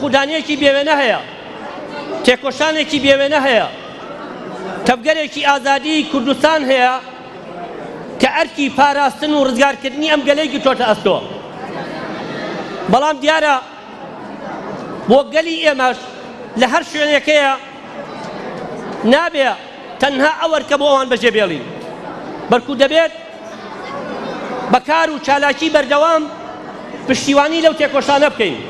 سەرکوردانیەکی بێوێنە هەیە، تێکۆشانێکی بێوێنە هەیە، تەبگەرێکی ئازادی کوردستان هەیە کە ئەرکی پاراستن و ڕزگارکردنی ئەم گەلەی گرتوۆتە ئەستۆ. بەڵام دیارە بۆ گەلی ئێمەش لە هەر شوێنێکەیە نابێ تەنها ئەوەرکە بۆ ئەوان بەجێبێڵین، بەڵکو دەبێت بەکار و چالاکی بەردەوام پشتیوانی لەو تێکۆشانە بکەین.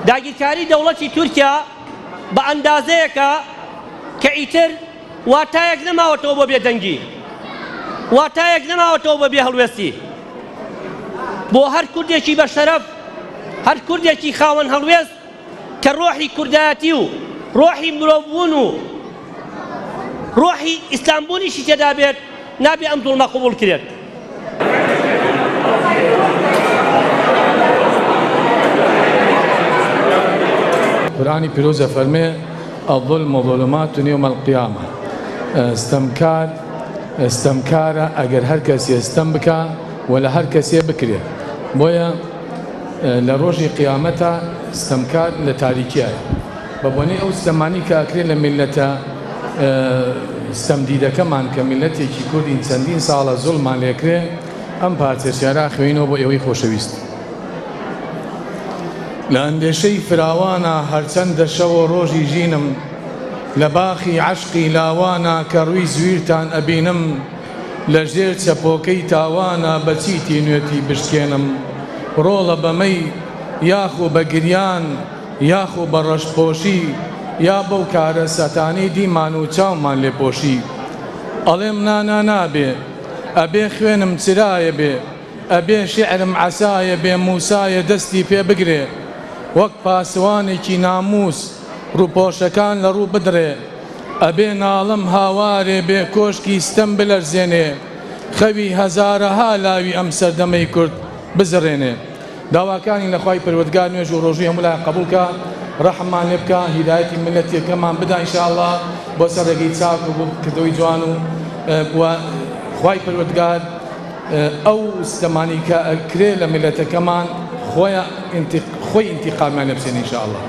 داگیرکاری دەوڵەتی تورکیا بە ئەندازەیەکە کە ئیتر واتایەک نەماوەتەوە بۆ بێدەنگی، واتایەک نەماوەتەوە بە بێ هەڵوێستی. بۆ هەر کوردێکی بەشەرەف، هەر کوردێکی خاوەن هەڵوێست کە ڕۆحی کوردایەتی و ڕۆحی مرۆڤبوون و ڕۆحی ئیسلامبوونیشی تێدا بێت، نابێ ئەم زوڵمە قبوڵ کرێت. قرآنی پیرۆزە فەرمێ الظلم ظلمات يوم القيامة. استەمکارە ئەگەر هەر کەسێ ئەستەم بکە و لە هەر کەسێ بکرێ. بۆیە لە ڕۆژی قیامەتە استەمکار لە تاریکیایە، بە بۆنەی ئەو ستەمانی کە ئەکرێت لە میلەتە ستەمدیدەکەمان کە میلەتێکی کوردین چەندین ساڵە زوڵمان لێکرێ، ئەم پارچەشیارە خوێنەوە بۆ ئێوەی خۆشەویست. لە ئەندێشەی فراوانە هەرچەندە شەوە ڕۆژی ژینم، لە باخی عەشقی لاوانە کە ڕووی زویرتان ئەبینم، لە ژێر چەپۆکەی تاوانە بەچیتی نوێتی بشکێنم. ڕۆڵە بەمەی یاخۆ بە گریان، یاخۆ بە ڕەشپۆشی، یا بەو کارە سەتانی دیمان و چاومان لێپۆشی. ئەڵێم نانا نابێ، ئەبێ خوێنم چرایە بێ، ئەبێ شیعرم عەسایە بێ، موسایە دەستی پێ بگرێ، وەک پاسوانێکی ناموس ڕووپۆشەکان لە ڕوو بدرێ. ئەبێ ناڵم هاوارێ بێ، کۆشکی ستەم بلەرزێنێ، خەوی هەزارەها لاوی ئەم سەردەمەی کورد بزڕێنێ. داواکانی لە خوای پەروەردگار نوێژ و ڕۆژووی هەموو لای قبوڵکە، ڕەحممان لێ بکە، هیدایەتی ملەتێکەمان بدا ئینشاءڵڵا بۆ سەرەگەی چاک و بۆ کردەوەی جوان و خوای پەروەردگار ئەو ستەمانی کە ئەکرێ لە ملەتەکەمان خۆی ئینتیقامیان لێ بچێنێ ئینشاءڵڵا.